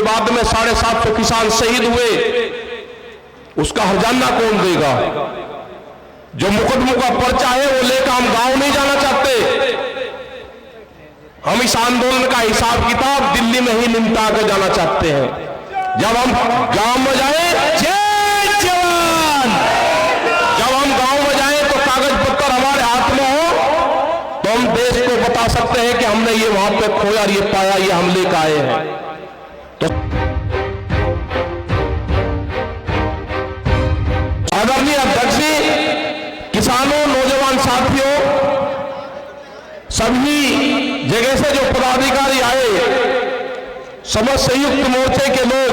विवाद में 750 किसान शहीद हुए, उसका हर्जाना कौन देगा? जो मुकदमों का पर्चा है वो लेकर हम गांव नहीं जाना चाहते। हम इस आंदोलन का हिसाब किताब दिल्ली में ही निपटा कर जाना चाहते हैं। जब हम गांव में जाए, जय जवान, जब हम गांव में जाए तो कागज पत्तर हमारे हाथ में हो तो हम देश को बता सकते हैं कि हमने ये वहां पे खोया, ये पाया, ये हम लेकर आए हैं। तो आदरणीय अध्यक्ष जी, किसानों, नौजवान साथियों, सभी जगह से जो पदाधिकारी आए, समस्त संयुक्त मोर्चे के लोग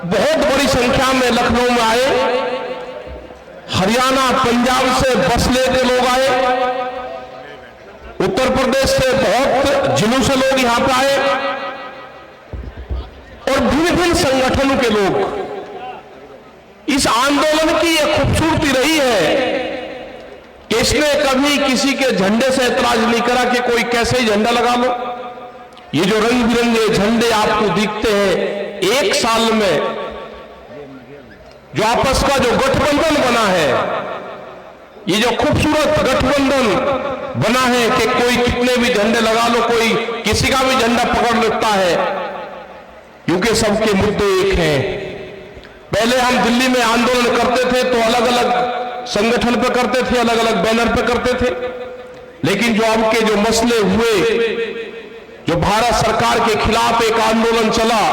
बहुत बड़ी संख्या में लखनऊ में आए। हरियाणा, पंजाब से बस लेके लोग आए, उत्तर प्रदेश से बहुत जिलों से लोग यहां पर आए और भिन्न भिन्न संगठनों के लोग। इस आंदोलन की यह खूबसूरती रही है कि इसने कभी किसी के झंडे से ऐतराज नहीं करा कि कोई कैसे ही झंडा लगा लो। ये जो रंग बिरंगे झंडे आपको दिखते हैं, एक साल में जो आपस का जो गठबंधन बना है, ये जो खूबसूरत गठबंधन बना है कि कोई कितने भी झंडे लगा लो, कोई किसी का भी झंडा पकड़ लेता है, क्योंकि सबके मुद्दे एक हैं। पहले हम दिल्ली में आंदोलन करते थे तो अलग अलग संगठन पे करते थे, अलग अलग बैनर पे करते थे, लेकिन जो अब के जो मसले हुए, जो भारत सरकार के खिलाफ एक आंदोलन चला,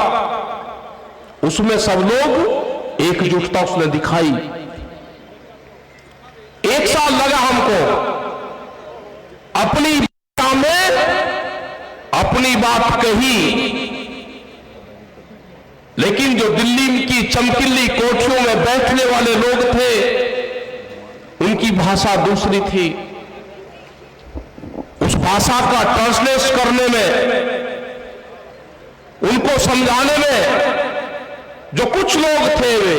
उसमें सब लोग एकजुटता उसने दिखाई। एक साल लगा हमको अपनी भाषा में अपनी बात कही, लेकिन जो दिल्ली की चमकीली कोठियों में बैठने वाले लोग थे, उनकी भाषा दूसरी थी। उस भाषा का ट्रांसलेट करने में, उनको समझाने में जो कुछ लोग थे, वे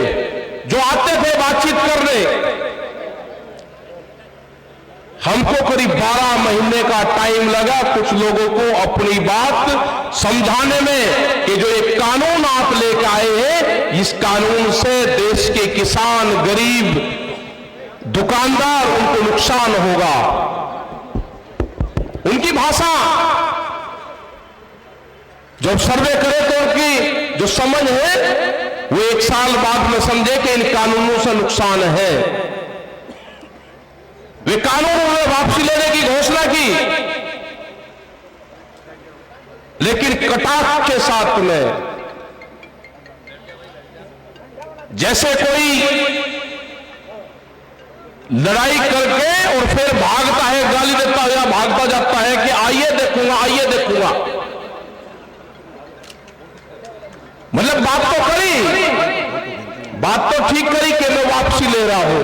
जो आते थे बातचीत करने, हमको करीब 12 महीने का टाइम लगा कुछ लोगों को अपनी बात समझाने में कि जो एक कानून आप लेकर आए हैं, इस कानून से देश के किसान, गरीब, दुकानदार, उनको नुकसान होगा। उनकी भाषा जब सर्वे करे तो उनकी जो समझ है वो एक साल बाद में समझे कि इन कानूनों से नुकसान है। वे कानूनों में वापसी लेने की घोषणा की, लेकिन कटाक्ष के साथ में, जैसे कोई लड़ाई करके और फिर भागता है, गाली देता है या भागता जाता है कि आइए देखूंगा, आइए देखूंगा। मतलब बात तो करी, बात तो ठीक करी कि मैं वापसी ले रहा हूं,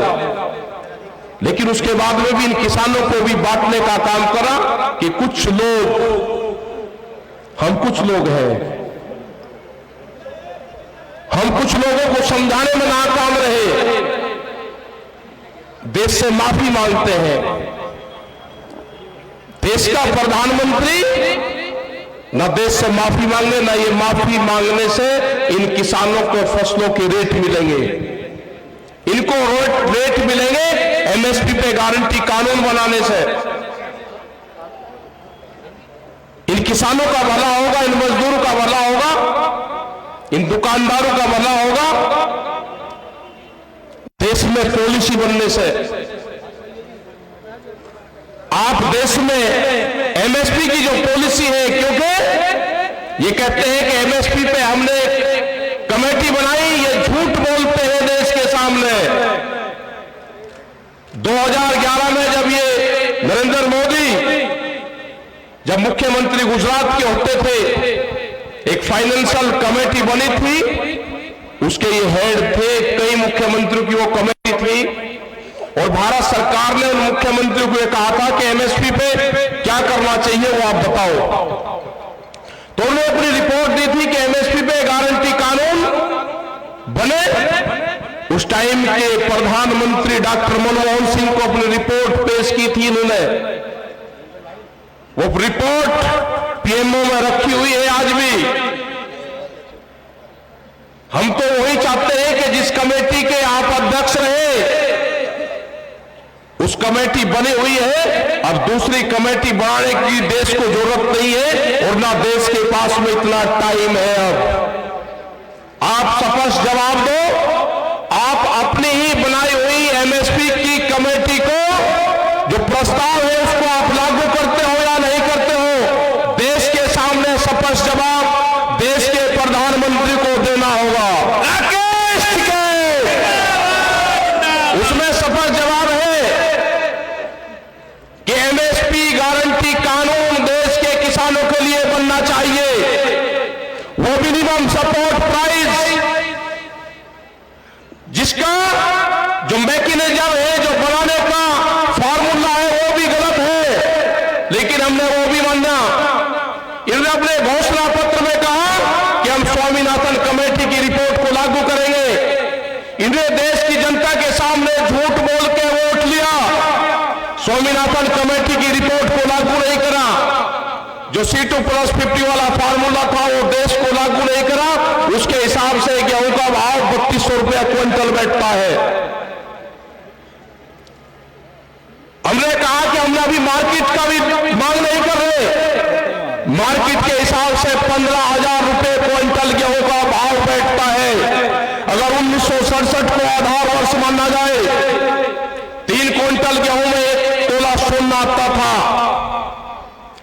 लेकिन उसके बाद में भी इन किसानों को भी बांटने का काम करा कि कुछ लोग, हम कुछ लोग हैं, हम कुछ लोगों को समझाने में नाकाम रहे, देश से माफी मांगते हैं। देश का प्रधानमंत्री ना देश से माफी मांगे, ना ये माफी मांगने से इन किसानों को फसलों के रेट मिलेंगे। इनको रेट मिलेंगे एमएसपी पे गारंटी कानून बनाने से। इन किसानों का भला होगा, इन मजदूरों का भला होगा, इन दुकानदारों का भला होगा देश में पॉलिसी बनने से। आप देश में एमएसपी की जो पॉलिसी है, क्योंकि ये कहते हैं कि एमएसपी पे हमने कमेटी बनाई, ये झूठ बोलते हैं देश के सामने। 2011 में जब ये नरेंद्र मोदी जब मुख्यमंत्री गुजरात के होते थे, एक फाइनेंशियल कमेटी बनी थी, उसके ये हेड थे, कई मुख्यमंत्रियों की वो कमेटी थी, और भारत सरकार ने उन मुख्यमंत्रियों को कहा था कि एमएसपी पे क्या करना चाहिए वो आप बताओ। तो उन्होंने अपनी रिपोर्ट दी थी कि एमएसपी पे गारंटी कानून बने। उस टाइम के प्रधानमंत्री डॉक्टर मनमोहन सिंह को अपनी रिपोर्ट पेश की थी इन्होंने। वो रिपोर्ट पीएमओ में रखी हुई है आज भी। हम तो वही चाहते हैं कि जिस कमेटी के आप अध्यक्ष रहे, उस कमेटी बनी हुई है, अब दूसरी कमेटी बनाने की देश को जरूरत नहीं है, और ना देश के पास में इतना टाइम है। अब आप स्पष्ट जवाब दो, आप अपनी ही बनाई हुई एमएसपी की कमेटी को जो प्रस्ताव है उसको आप लागू करते हो या नहीं करते हो? देश के सामने स्पष्ट जवाब देश के प्रधानमंत्री को देना होगा। राकेश टिकैत, उसमें स्पष्ट जवाब है कि एमएसपी गारंटी कानून देश के किसानों के लिए बनना चाहिए। वो मिनिमम सपोर्ट प्राइस जिसका जो मैकेनिज्म है, जो बनाने का फॉर्मूला है, वो भी गलत है, लेकिन हमने वो भी माना। इन्होंने अपने घोषणा पत्र में कहा कि हम स्वामीनाथन कमेटी की रिपोर्ट को लागू करेंगे। इन्होंने देश की जनता के सामने झूठ बोल के वोट लिया, स्वामीनाथन कमेटी की रिपोर्ट को लागू नहीं करा। जो C2+50 वाला फार्मूला था वो देश को लागू नहीं करा। उसके हिसाब से गेहूं का भाव 3200 रुपया क्विंटल बैठता है। हमने कहा कि हमने अभी मार्केट का भी मांग नहीं कर रहे। मार्केट के हिसाब से 15,000 रुपए क्विंटल गेहूं का भाव बैठता है। अगर 1967 को आधार वर्ष माना जाए, 3 क्विंटल गेहूं में 1 तोला सोना आता था।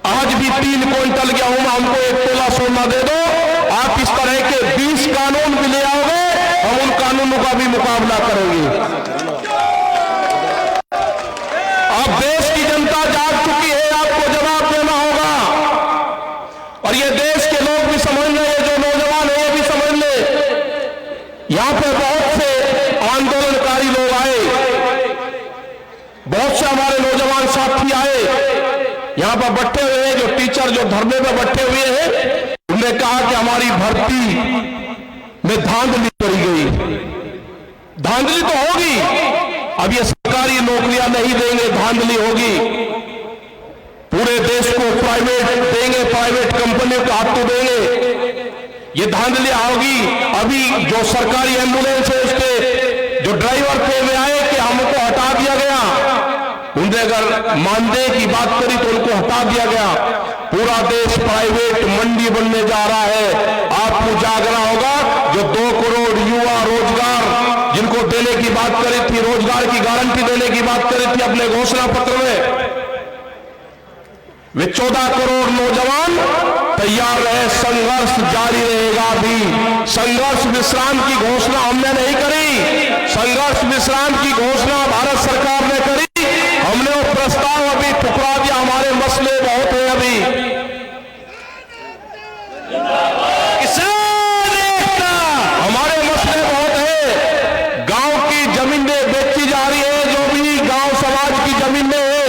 आज भी 3 क्विंटल गेहूं में हमको 1 तोला सोना दे दो, आप इस तरह के 20 कानून भी ले आओगे, हम उन कानूनों का भी मुकाबला करेंगे। अब देश की जनता जाग चुकी है, आपको जवाब देना होगा। और ये देश के लोग भी समझ ले, जो नौजवान है ये भी समझ ले। यहां पे बहुत से आंदोलनकारी लोग आए, बहुत से हमारे नौजवान साथी आए, यहां पर बैठे हुए हैं, जो टीचर जो धरने पर बैठे हुए हैं। उन्होंने कहा कि हमारी भर्ती में धांधली करी गई। धांधली तो होगी, अब ये सरकारी नौकरियां नहीं देंगे, धांधली होगी। पूरे देश को प्राइवेट देंगे, प्राइवेट कंपनियों को हाथों देंगे, ये धांधली होगी। अभी जो सरकारी एम्बुलेंस है उसके जो ड्राइवर थे वे आए कि हमको हटा दिया गया। उनसे अगर मानदेय की बात करी तो उनको हटा दिया गया। पूरा देश प्राइवेट मंडी बनने जा रहा है। आपको जागना होगा। जो 2 करोड़ युवा रोजगार जिनको देने की बात करी थी, रोजगार की गारंटी देने की बात करी थी अपने घोषणा पत्र में, वे 14 करोड़ नौजवान तैयार रहे। संघर्ष जारी रहेगा। भी संघर्ष विश्राम की घोषणा हमने नहीं करी, संघर्ष विश्राम की घोषणा भारत सरकार ने करी। हमने वो प्रस्ताव अभी ठुकरा दिया। हमारे मसले बहुत है अभी। हमारे मसले बहुत है। गांव की जमीनें बेची जा रही है, जो भी गांव समाज की जमीनें है,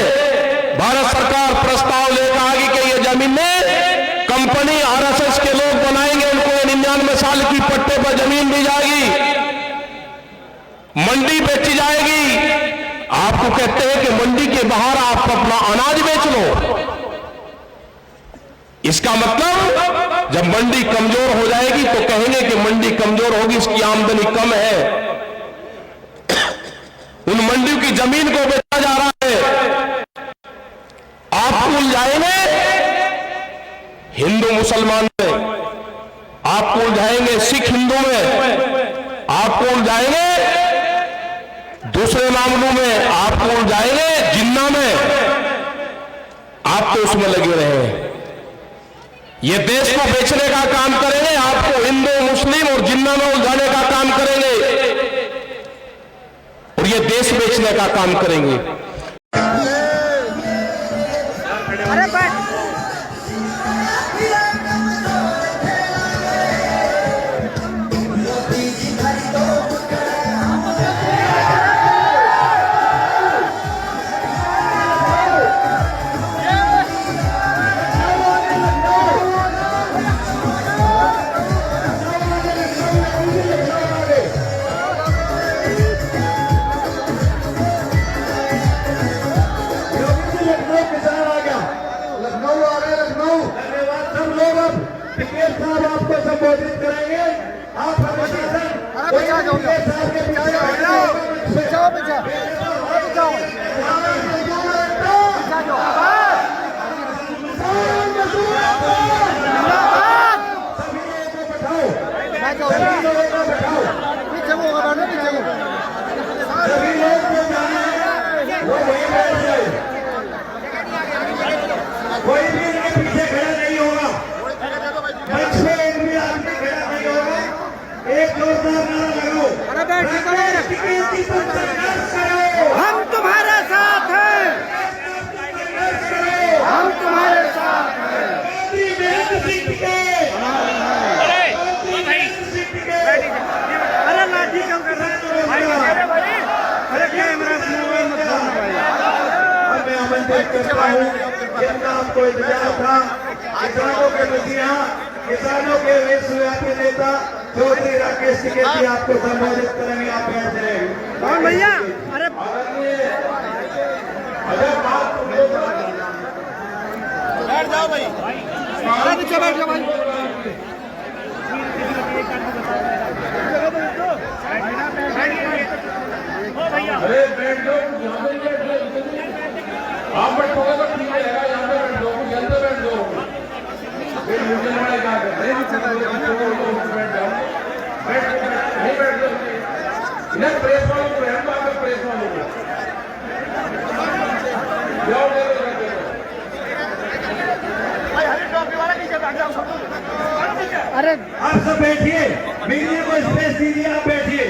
भारत सरकार प्रस्ताव लेकर आ गई कि ये जमीनें कंपनी आरएसएस के लोग बनाएंगे, उनको 99 साल की पट्टे पर जमीन दी जाएगी, मंडी बेची जाएगी। आपको कहते हैं कि मंडी के बाहर आप अपना अनाज बेच लो। इसका मतलब जब मंडी कमजोर हो जाएगी तो कहेंगे कि मंडी कमजोर होगी, इसकी आमदनी कम है। उन मंडियों की जमीन को बेचा जा रहा है। आप भूल जाएंगे हिंदू मुसलमान में, आप भूल जाएंगे सिख हिंदू में, आप भूल जाएंगे दूसरे मामलों में, आप भूल जाएंगे जिन्ना में। आप तो उसमें लगे रहे। ये देश को बेचने का काम करेंगे, आपको हिंदू मुस्लिम और जिन्ना में उलझाने का काम करेंगे, और ये देश बेचने का काम करेंगे। टिकैत साहब आपको संबोधित करेंगे। आप कोई भी इनके पीछे खड़ा नहीं होगा, मंच पे एक भी आदमी खड़ा नहीं होगा। एक जोरदार नारा लगाओ, हम तुम्हारे साथ हैं, हम तुम्हारे साथ हैं। अरे लाठी क्यों कर रहे हैं? अरे कैमरा मत खोलना भाई। मैं आमंत्रित करता हूँ, जितना आपको इंतजार था, किसानों के मुखिया, किसानों के विश्वव्यापी नेता चौधरी राकेश टिकैती आपको संबोधित करेंगे। आप बैठ जाएंगे। कौन भैया? अरे बैठ जाओ भाई, अरे पीछे बैठ जाओ भाई। अरे बैठ जाओ, आप बैठोगे तो ठीक रहेगा। यहाँ पे बैठ जाओ, जल्द बैठ जाओ। फिर मुझे लड़ाई क्या कर रहे हैं? बैठ जाओ, नहीं बैठ जाओ। इन्हें प्रेस वालों को रहने दो, आकर प्रेस वालों को जाओ, दे दो। अरे आप सब बैठिए, मीडिया को स्पेस दीजिए, आप बैठिए।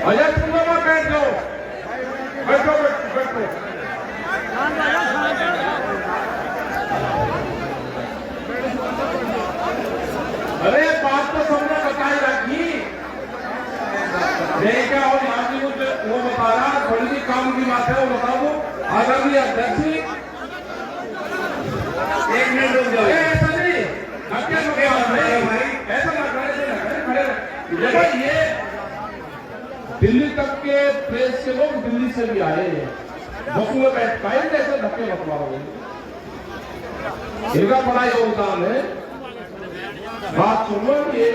अजय तुम लोग बैठ जाओ, बैठो बैठो। अरे बात तो सबने बताई रखी। क्या और यहाँ की वो बता रहा, थोड़ी सी काम की बात है, वो बताओ। आदरणीय अध्यक्ष जी, एक मिनट रुक जाओ। ऐसा नहीं, ऐसा ना खड़े देखो, ये दिल्ली तक के प्रेस के लोग दिल्ली से भी आए हैं, बसों में बैठ पाए, ऐसे धक्के मत मारोगे। इनका बड़ा योगदान है। बात सुनो, ये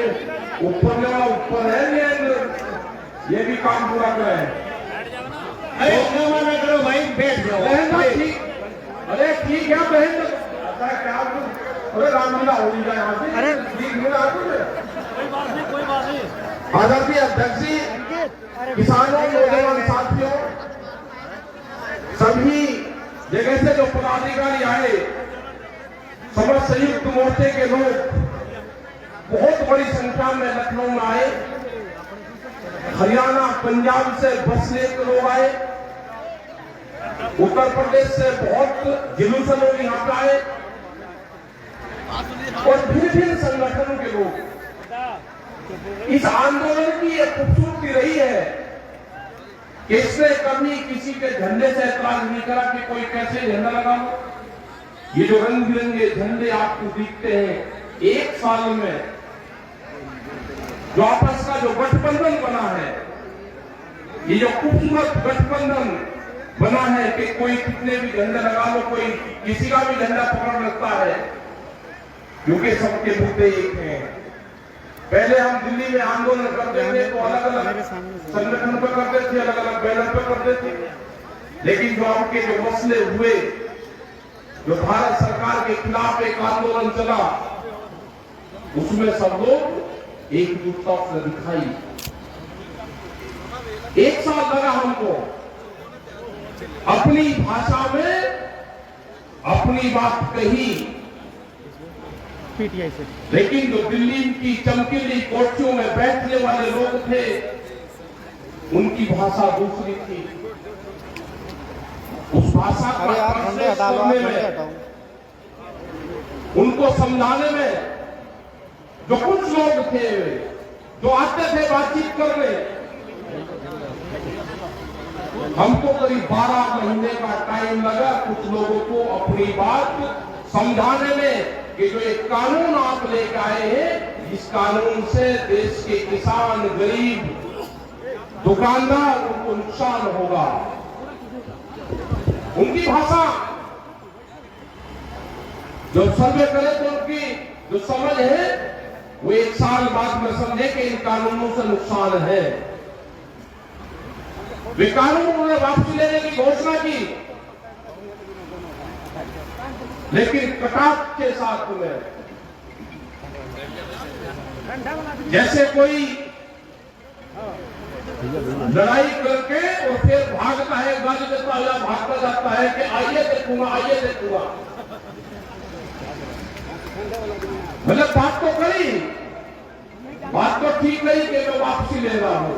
ऊपर वाला ऊपर है, ये भी काम पूरा करे। अरे ना करो भाई, बैठ जाओ। बहन ठीक, अरे ठीक है बहन। क्या अरे रामलीला हो जाए यहाँ से। अरे ठीक मिला आदरणीय अध्यक्ष जी, किसानों, नौजवान साथियों, सभी जगह से जो पदाधिकारी आए, समस्त संयुक्त मोर्चे के लोग बहुत बड़ी संख्या में लखनऊ में आए। हरियाणा, पंजाब से बस लेकर लोग आए, उत्तर प्रदेश से बहुत जिलों से लोग यहाँ पे आए और भिन्न भिन्न संगठनों के लोग। इस आंदोलन की एक खूबसूरती रही है कि इसने कभी किसी के झंडे से ऐतराज नहीं करा कि कोई कैसे झंडा लगाओ। ये जो रंग बिरंगे झंडे आपको दिखते हैं, एक साल में जो आपस का जो गठबंधन बना है, ये जो खूबसूरत गठबंधन बना है कि कोई कितने भी झंडे लगा लो, कोई किसी का भी झंडा पकड़ लगता है, क्योंकि सबके मुद्दे एक हैं। पहले हम दिल्ली में आंदोलन करते थे तो अलग अलग संगठन पर करते थे, अलग अलग बैनर पर करते थे, लेकिन जो आपके जो मसले हुए, जो भारत सरकार के खिलाफ एक आंदोलन चला, उसमें सब लोग एकजुटता से दिखाई। एक साल लगा हमको अपनी भाषा में अपनी बात कही, पीटीआई से, लेकिन जो दिल्ली की चमकीली कोठियों में बैठने वाले लोग थे, उनकी भाषा दूसरी थी। उस भाषा को करने में, उनको समझाने में जो कुछ लोग थे जो आते थे बातचीत करने, हमको करीब 12 महीने का टाइम लगा कुछ लोगों को अपनी बात समझाने में कि जो एक कानून आप लेकर आए हैं, इस कानून से देश के किसान, गरीब, दुकानदार, उनको नुकसान होगा। उनकी भाषा जो सर्वे करे तो उनकी जो समझ है वो 1 साल बाद में समझे कि इन कानूनों से नुकसान है। वे कानून उन्होंने वापसी लेने की घोषणा की, लेकिन कटाक्ष के साथ में, जैसे कोई लड़ाई करके और फिर भागता है, गाली देता हुआ भागता जाता है कि आइए देखूंगा, आइए देखूंगा। मतलब बात तो करी, बात तो ठीक नहीं कि मैं वापसी ले रहा हूं,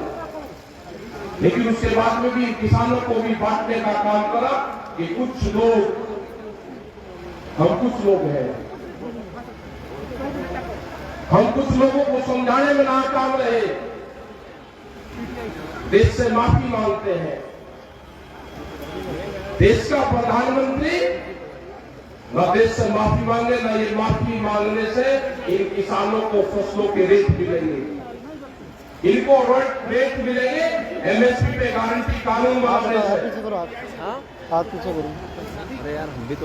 लेकिन उसके बाद में भी किसानों को भी बांटने का काम करा कि कुछ लोग, हम कुछ लोग हैं, हम कुछ लोगों को समझाने में नाकाम रहे, देश से माफी मांगते हैं। देश का प्रधानमंत्री न देश से माफी मांगे, न ये माफी मांगने से इन किसानों को फसलों के रेट मिलेंगे, इनको रेट मिलेंगे एमएसपी पे गारंटी कानून बनाने से।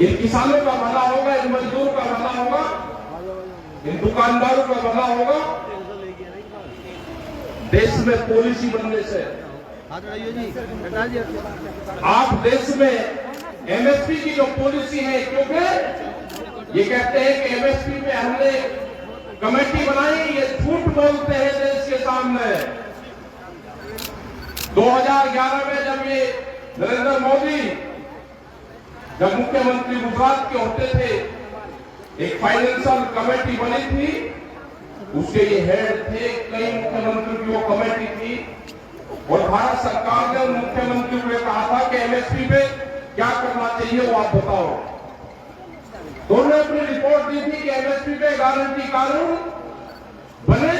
इन किसानों का भला होगा, इन मजदूर का भला होगा, इन दुकानदारों का भला होगा। देश में पॉलिसी बनने से आप देश में एमएसपी की जो पॉलिसी है, क्योंकि ये कहते हैं कि एमएसपी पे हमने कमेटी बनाई, ये झूठ बोलते हैं देश के सामने। 2011 में जब ये नरेंद्र मोदी जब मुख्यमंत्री गुजरात के होते थे, एक फाइनेंशियल कमेटी बनी थी, उसके ये हेड थे, कई मुख्यमंत्री की वो कमेटी थी, और भारत सरकार ने मुख्यमंत्री को कहा था कि एमएसपी पे क्या करना चाहिए वो आप बताओ। तो उन्होंने अपनी रिपोर्ट दी थी कि एमएसपी पे गारंटी कानून बने।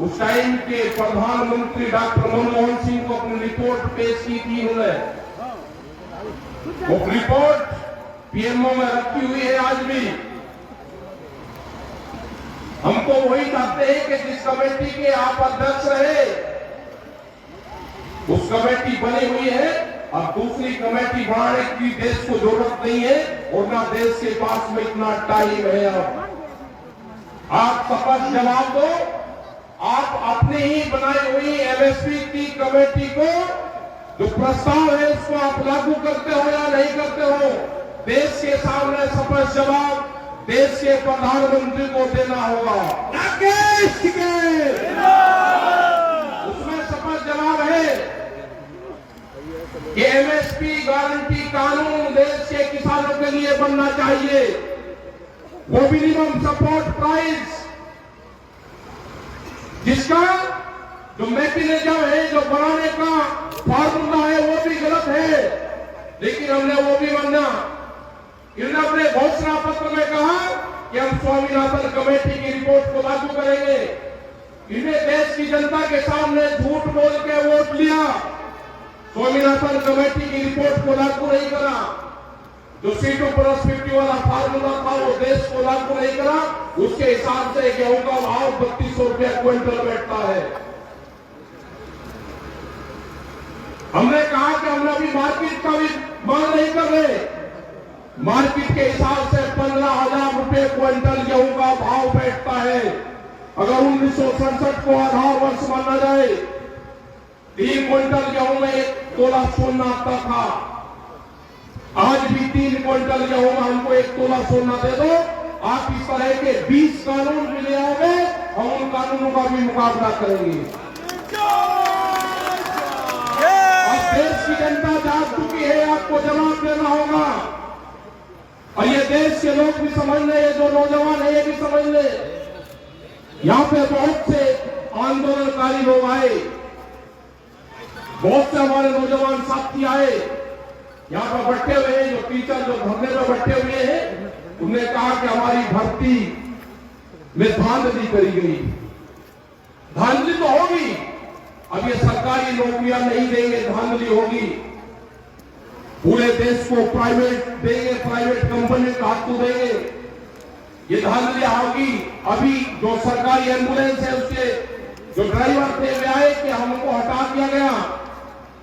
उस टाइम के प्रधानमंत्री डॉक्टर मनमोहन सिंह को अपनी रिपोर्ट पेश की थी उन्होंने। वो रिपोर्ट पीएमओ में रखी हुई है आज भी। हम तो वही चाहते हैं कि जिस कमेटी के आप अध्यक्ष रहे, उस कमेटी बनी हुई है, अब दूसरी कमेटी बनाने की देश को जरूरत नहीं है, और ना देश के पास में इतना टाइम है। अब आप स्पष्ट जवाब दो, आप अपनी ही बनाई हुई एमएसपी की कमेटी को जो प्रस्ताव है उसको आप लागू करते हो या नहीं करते हो? देश के सामने स्पष्ट जवाब देश के प्रधानमंत्री को देना होगा। राकेश के उसमें स्पष्ट जवाब है कि एमएसपी गारंटी कानून देश के किसानों के लिए बनना चाहिए। वो मिनिमम सपोर्ट प्राइस जिसका जो मैकेनिज्म है, जो बनाने का फार्मूला है, वो भी गलत है, लेकिन हमने वो भी बनना। इन्होंने अपने घोषणा पत्र में कहा कि हम स्वामीनाथन कमेटी की रिपोर्ट को लागू करेंगे। इन्हें देश की जनता के सामने झूठ बोल के वोट लिया, स्वामीनाथन कमेटी की रिपोर्ट को लागू नहीं करा। जो C2+50 वाला फार्मूला था वो देश को लागू नहीं करा। उसके हिसाब से गेहूं का भाव 3200 रुपया क्विंटल बैठता है। हमने कहा कि हम अभी मार्केट का भी मांग नहीं कर रहे। मार्केट के हिसाब से 15,000 रुपए क्विंटल गेहूं का भाव बैठता है। अगर 1967 को आधार वर्ष माना जाए, 3 क्विंटल गेहूं में 1 तोला सोना आता था। आज भी 3 क्विंटल गेहूं में हमको 1 तोला सोना दे दो, आप इस तरह के 20 कानून भी ले आओगे, हम उन कानूनों का भी मुकाबला करेंगे। अब देश की जनता जाग चुकी है, आपको जवाब देना होगा। और ये देश के लोग भी समझ ले, ये जो नौजवान है ये भी समझ ले। यहाँ पे बहुत से आंदोलनकारी लोग आए, बहुत से हमारे नौजवान साथी आए, यहाँ पर बैठे हुए हैं, जो टीचर जो धरने में बैठे हुए हैं, उन्होंने कहा कि हमारी भर्ती में धांधली करी गई। धांधली तो होगी, अब ये सरकारी नौकरियां नहीं देंगे, धांधली होगी। पूरे देश को प्राइवेट देंगे, प्राइवेट कंपनी का हाथ देंगे, ये धांधलियां होगी। अभी जो सरकारी एम्बुलेंस है उसके जो ड्राइवर थे वे आए कि हमको हटा दिया गया।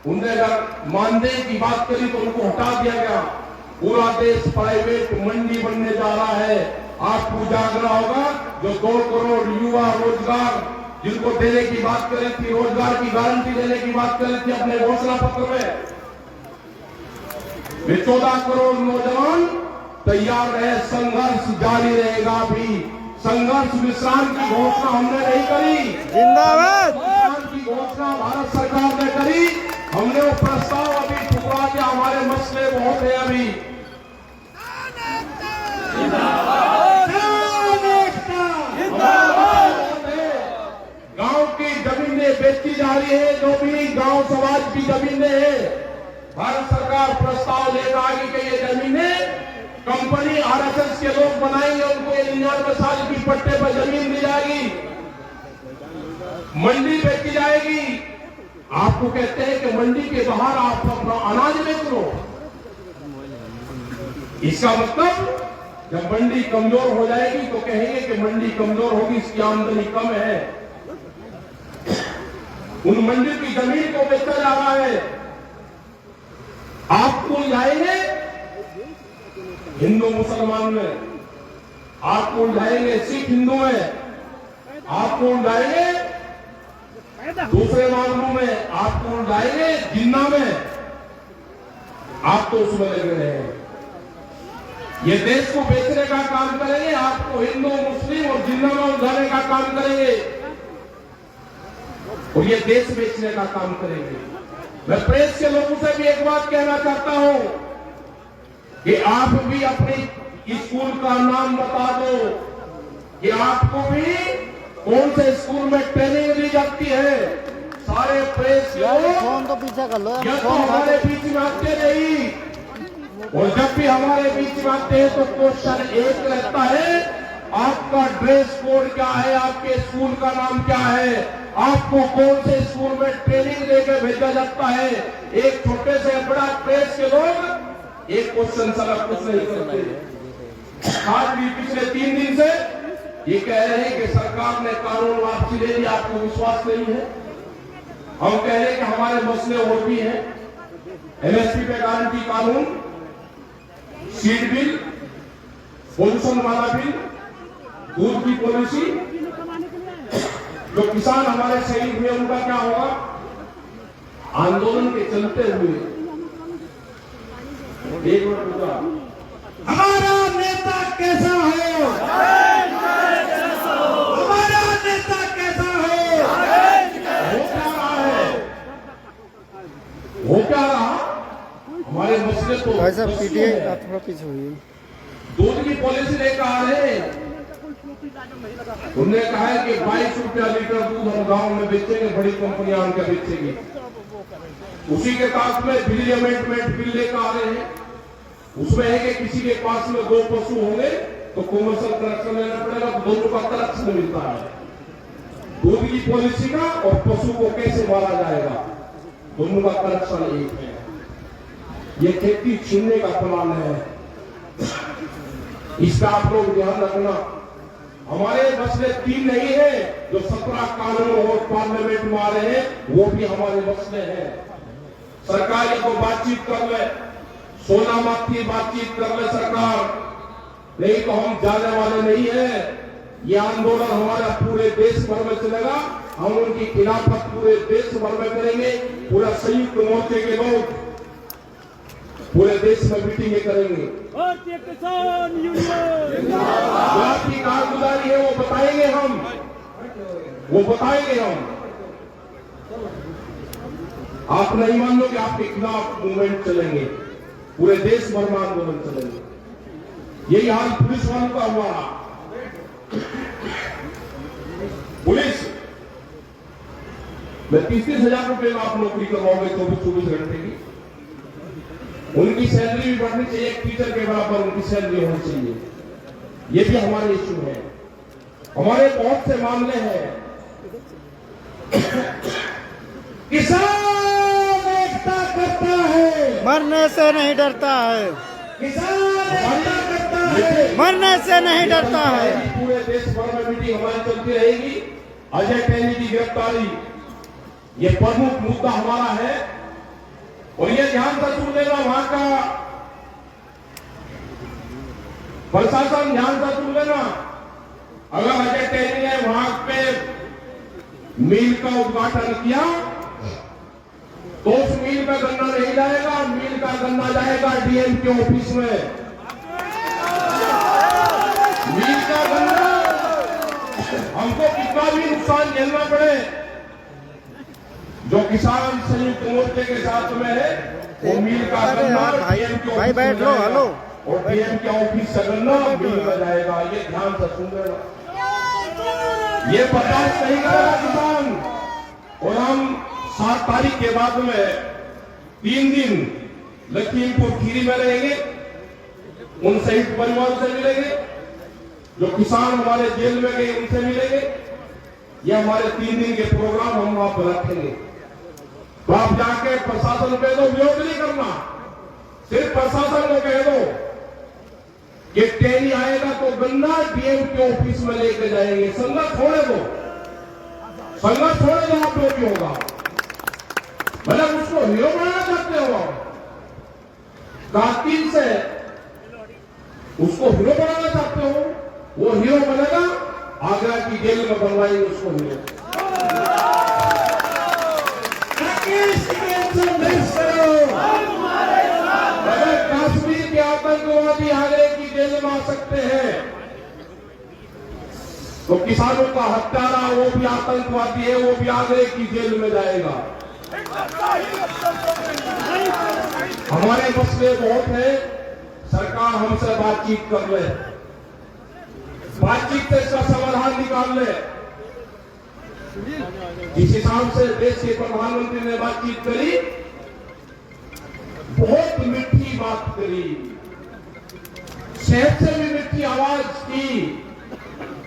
उनने अगर मानदेय की बात करी तो उनको हटा दिया गया। पूरा देश प्राइवेट मंडी बनने जा रहा है। आपको उजागर होगा। जो 2 करोड़ युवा रोजगार जिनको देने की बात करी थी, रोजगार की गारंटी देने की बात करी थी अपने घोषणा पत्र में, वे 14 करोड़ नौजवान तैयार रहे। संघर्ष जारी रहेगा। भी संघर्ष विश्राम की घोषणा हमने नहीं करी, जिंदाबाद। विश्राम की घोषणा भारत सरकार ने करी। हमने वो प्रस्ताव अभी ठुकरा दिया, हमारे मसले बहुत है अभी। गांव की जमीनें बेची जा रही है, जो भी गांव समाज की जमीनें हैं, भारत सरकार प्रस्ताव लेकर आगे कि ये जमीनें कंपनी आरएसएस के लोग बनाएंगे, उनको 99 साल की पट्टे पर जमीन दी जाएगी, मंडी बेची जाएगी। आपको कहते हैं कि मंडी के बाहर आप अपना अनाज बेच लो। इसका मतलब जब मंडी कमजोर हो जाएगी तो कहेंगे कि मंडी कमजोर होगी, इसकी आमदनी कम है। उन मंडी की जमीन को बेचा जा रहा है। आपको उलझाएंगे हिंदू मुसलमान में, आपको उलझाएंगे सिख हिंदू में, आपको उलझाएंगे दूसरे मामलों में, आपको उलझाएंगे जिन्ना में। आप तो उसमें लगे रहे हैं। ये देश को बेचने का काम करेंगे, आपको हिंदू मुस्लिम और जिन्ना में उलझाने का काम करेंगे और ये देश बेचने का काम करेंगे। मैं प्रेस के लोगों से भी एक बात कहना चाहता हूं कि आप भी अपने स्कूल का नाम बता दो कि आपको भी कौन से स्कूल में ट्रेनिंग दी जाती है। सारे प्रेस लोग फोन तो पीछे कर लो, या तो हमारे बीच में आते नहीं, और जब भी हमारे बीच में आते हैं तो क्वेश्चन एक रहता है, आपका ड्रेस कोड क्या है, आपके स्कूल का नाम क्या है, आपको कौन से स्कूल में ट्रेनिंग देकर भेजा जाता है। एक छोटे से बड़ा प्रेस के लोग एक क्वेश्चन सर कुछ नहीं करते। आज भी पिछले 3 दिन से ये कह रहे हैं कि सरकार ने कानून वापसी ले ली, आपको विश्वास नहीं है। हम कह रहे हैं कि हमारे मसले और भी हैं। एमएसपी पे गारंटी कानून, सीड बिल, पोल्यूशन वाला बिल, दूध की पॉलिसी, जो किसान हमारे शहीद हुए उनका क्या होगा। आंदोलन के चलते हुए एक मिनट रुका, हमारा नेता कैसा हो, हमारा नेता कैसा हो क्या रहा है, हो क्या रहा। हमारे मसले तो भाई साहब पीटीए आप थोड़ा पीछे हुई। दूध की पॉलिसी लेकर आ रहे हैं। उन्होंने कहा है कि 22 रुपया लीटर दूध हम गांव में बेचेंगे, बड़ी कंपनियां उनके बेचेंगी। उसी के साथ में बिल अमेंडमेंट बिल लेकर आ रहे हैं। उसमें है कि किसी के पास में 2 पशु होंगे तो कमर्शियल कनेक्शन लेना पड़ेगा, तो दोनों का कनेक्शन मिलता है। दूध की पॉलिसी का और पशु को कैसे मारा जाएगा, दोनों का कनेक्शन एक है। ये खेती छीनने का प्लान है, इसका आप लोग ध्यान रखना। हमारे मसले 3 नहीं है, जो 17 कानून और पार्लियामेंट में आ रहे हैं वो भी हमारे मसले हैं। सरकार को बातचीत कर ले, सोना मत की बातचीत कर ले सरकार, नहीं तो हम जाने वाले नहीं है। ये आंदोलन हमारा पूरे देश भर में चलेगा। हम उनकी खिलाफत पूरे देश भर में करेंगे। पूरा संयुक्त मोर्चे के लोग पूरे देश में मीटिंगें करेंगे। भारतीय किसान यूनियन जो आपकी कारगुजारी है वो बताएंगे हम, वो बताएंगे हम। आप नहीं मान लो कि आपके खिलाफ मूवमेंट चलेंगे, पूरे देश भर में आंदोलन चलेंगे। यही हाल पुलिस वालों का हुआ। पुलिस में 30,000 रुपए में आप नौकरी करवाओगे 24 घंटे की। उनकी सैलरी भी बढ़नी चाहिए, एक टीचर के बराबर उनकी सैलरी होनी चाहिए। ये भी हमारे इश्यू है। हमारे बहुत से मामले हैं। किसान एकता करता है, मरने से नहीं डरता है, किसान एकता करता है, मरने से नहीं डरता है। पूरे देश भर में मीटिंग हमारी चलती रहेगी। अजय टैनी की गिरफ्तारी ये प्रमुख मुद्दा हमारा है। और ये ध्यान से सुन लेना, वहां का प्रशासन ध्यान से सुन लेना, अगर अजय टेनी ने वहां पे मिल का उद्घाटन किया तो उस मिल में गन्ना नहीं जाएगा, मिल का गन्ना जाएगा डीएम के ऑफिस में। मिल का गन्ना हमको कितना भी नुकसान झेलना पड़े, जो किसान संयुक्त मोर्चे के साथ में है वो मिल का गन्ना डीएम के भाई बैठ लो, हेलो, और डीएम के ऑफिस से गन्ना मिल में जाएगा। ये ध्यान से सुन लेना, ये बर्दाश्त नहीं करेगा किसान। और हम 7 तारीख के बाद में 3 दिन लखीमपुर खीरी में रहेंगे, उन शहीद परिवार से मिलेंगे, जो किसान हमारे जेल में गए उनसे मिलेंगे। ये हमारे 3 दिन के प्रोग्राम हम वहां पर रखेंगे। तो आप जाके प्रशासन कह दो, विरोध नहीं करना, सिर्फ प्रशासन को कह दो कि टेनी आएगा तो गन्ना डीएम के ऑफिस में लेके जाएंगे। संघर्ष छोड़े दो, संघर्ष छोड़े दो, आप जो भी होगा। मतलब उसको हीरो बनाना चाहते हो, कातिल से उसको हीरो बनाना चाहते हो, वो हीरो बनेगा, आगरा की जेल में बनवाएंगे उसको हीरो। अगर कश्मीर के आतंकवादी आगरे की जेल में आ सकते हैं तो किसानों का हत्यारा वो भी आतंकवादी है, वो भी आगरे की जेल में जाएगा। हमारे मसले बहुत है, सरकार हमसे बातचीत कर ले, बातचीत से इसका समाधान निकाल ले। जिस हिसाब से देश के प्रधानमंत्री ने बातचीत करी, बहुत मीठी बात करी, शहर से भी मीठी आवाज की।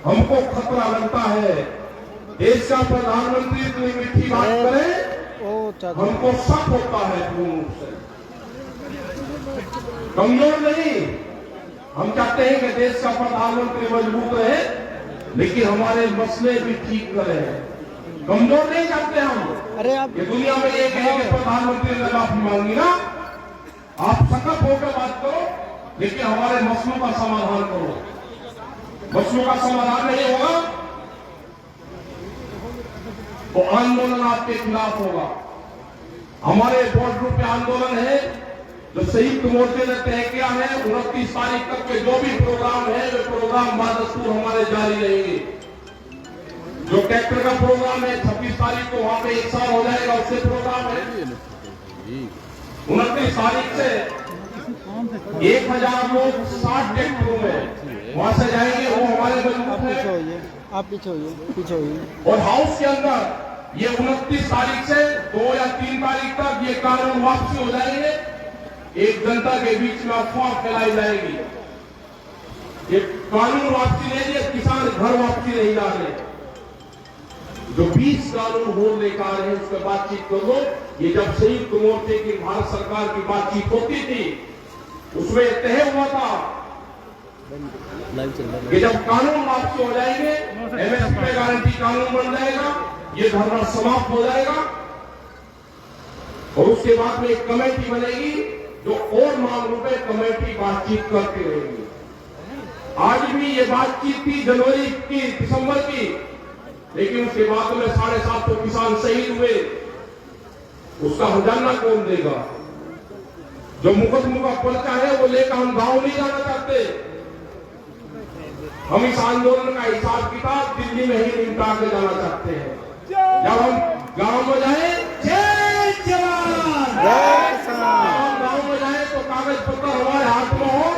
हमको खतरा लगता है, देश का प्रधानमंत्री इतनी मीठी बात करे, हमको शक होता है पूर्ण रूप से। कमजोर नहीं, हम चाहते हैं कि देश का प्रधानमंत्री मजबूत रहे, लेकिन हमारे मसले भी ठीक करे। कमजोर नहीं चाहते हम। अरे आप ये दुनिया में एक है कि प्रधानमंत्री ने माफी मांगी ना, आप सकत होकर बात करो, लेकिन हमारे मसलों का समाधान करो। मसलों का समाधान नहीं होगा तो आंदोलन आपके खिलाफ होगा। हमारे बॉर्डर पे आंदोलन है, जो संयुक्त मोर्चे ने तय किया है, 29 तारीख तक के जो भी प्रोग्राम है, वे प्रोग्राम बादस्तूर हमारे जारी रहेंगे। जो ट्रैक्टर का प्रोग्राम है 26 तारीख को वहां पे 1 साल हो जाएगा, उससे प्रोग्राम है। 29 तारीख से 1000 लोग 60 ट्रैक्टरों में वहां से जाएंगे, वो हमारे मजबूत है। आप पीछे होइए। और हाउस के अंदर ये 29 तारीख से 2 या 3 तारीख तक ये कानून वापसी हो जाएंगे। एक जनता के बीच में अफवाह फैलाई जाएगी, ये कानून वापसी नहीं, ये किसान घर वापसी नहीं जा रहे। जो 20 कानून हो लेकर आ रहे हैं उस पर बातचीत करो। ये जब संयुक्त मोर्चे की भारत सरकार की बातचीत होती थी, उसमें तय हुआ था कि जब कानून वापसी हो जाएंगे, एमएसपी पे गारंटी कानून बन जाएगा, ये धरना समाप्त हो जाएगा। और उसके बाद में एक कमेटी बनेगी जो और मामलों पे कमेटी बातचीत करती रहेगी। आज भी ये बातचीत थी जनवरी की, दिसंबर की, लेकिन उसके बाद में 750 किसान शहीद हुए, उसका हर्जाना कौन देगा? जो मुकदमा का पर्चा है वो लेकर हम गांव नहीं जाना चाहते। हम इस आंदोलन का हिसाब किताब दिल्ली में ही निपटा के जाना चाहते हैं। जब हम गांव में जाए, जय जवान, हम गांव में जाए तो कागज पत्र हमारे हाथ में हो,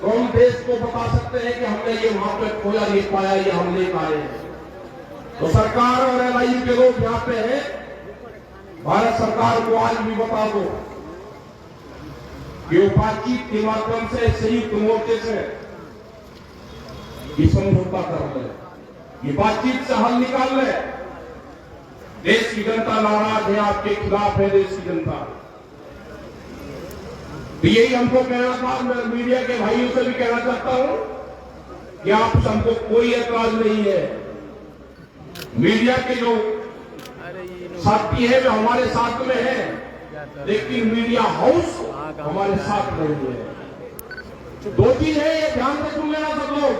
तो हम देश को बता सकते हैं कि हमने ये वहां पे खोया नहीं पाया, ये हम ले पाए हैं। तो सरकार और एलआईयू के लोग यहाँ पे हैं, भारत सरकार को आज भी बता दो कि वो बातचीत के माध्यम से संयुक्त मोर्चे से ये समझौता कर ले, ये बातचीत से हल निकाल ले। देश की जनता नाराज है, आपके खिलाफ है देश की जनता। तो यही हमको कहना था, मैं मीडिया के भाइयों से भी कहना चाहता हूं कि आप हमको कोई एतराज नहीं है। मीडिया के जो साथी है वे हमारे साथ में है, लेकिन मीडिया हाउस हमारे साथ नहीं है। दो चीज है, ये ध्यान से सुन लेना सब लोग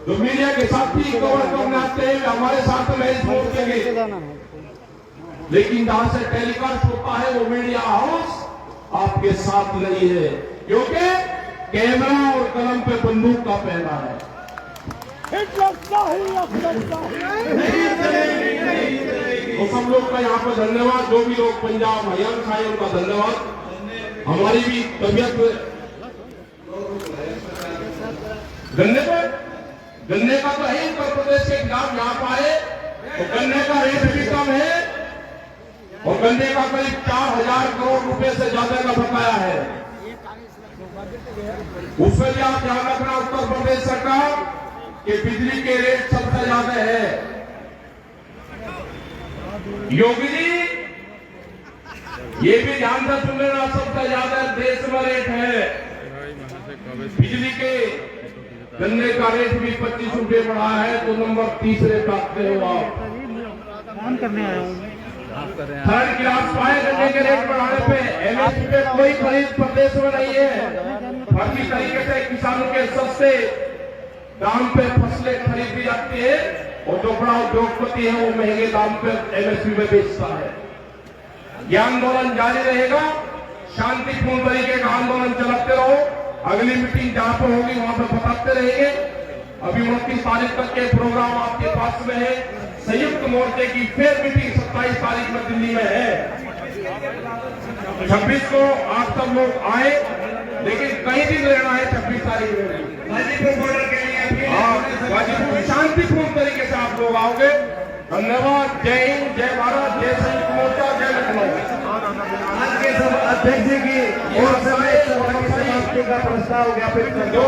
जो मीडिया के साथी कवर करने आते हैं, हमारे साथ में पहुंचेंगे, लेकिन जहां से टेलीकास्ट होता है वो मीडिया हाउस आपके साथ नहीं है, क्योंकि कैमरा और कलम पे बंदूक का पहना है। तो सब लोग का यहाँ पर धन्यवाद, जो भी लोग पंजाब हरियाणा खाए उनका धन्यवाद। हमारी भी तबियत गन्ने का तो है उत्तर प्रदेश के खिलाफ यहाँ पर आए तो गन्ने का रेट भी कम है और गन्ने का करीब 4000 करोड़ रुपए से ज्यादा का बकाया है। उसमें भी आप ध्यान रखना उत्तर प्रदेश सरकार कि बिजली के रेट सबसे ज्यादा है। योगी जी ये भी ध्यान से सुन लेना, सबसे ज्यादा देश में रेट है बिजली के। गन्ने का रेट भी 25 रुपए बढ़ा है तो नंबर तीसरे पे आते हो आप। काम करने आया हूँ। थर्ड क्लास पाए गन्ने के रेट बढ़ाने पे एमएसपी पे कोई खरीद प्रदेश में नहीं है। फर्जी तरीके से किसानों के सस्ते दाम पे फसलें खरीदी जाती है और जो बड़ा उद्योगपति है वो महंगे दाम पे एमएसपी में बेचता है। ये आंदोलन जारी रहेगा, शांतिपूर्ण तरीके का आंदोलन चलाते रहो। अगली मीटिंग जहां पर होगी वहां पर बताते रहेंगे। अभी 29 तारीख तक के प्रोग्राम आपके पास में है। संयुक्त मोर्चे की फिर मीटिंग 27 तारीख में दिल्ली में है। 26 को आप सब लोग आए, लेकिन कई दिन रहना है 26 तारीख में गाजीपुर बॉर्डर के लिए। गाजीपुर शांतिपूर्ण तरीके से आप लोग आओगे। धन्यवाद। जय हिंद, जय भारत, जय संयुक्त मोर्चा, जय लखनऊ। आज के सब अध्यक्ष जी की ओर से समाप्ति का प्रस्ताव ज्ञापित कर दो।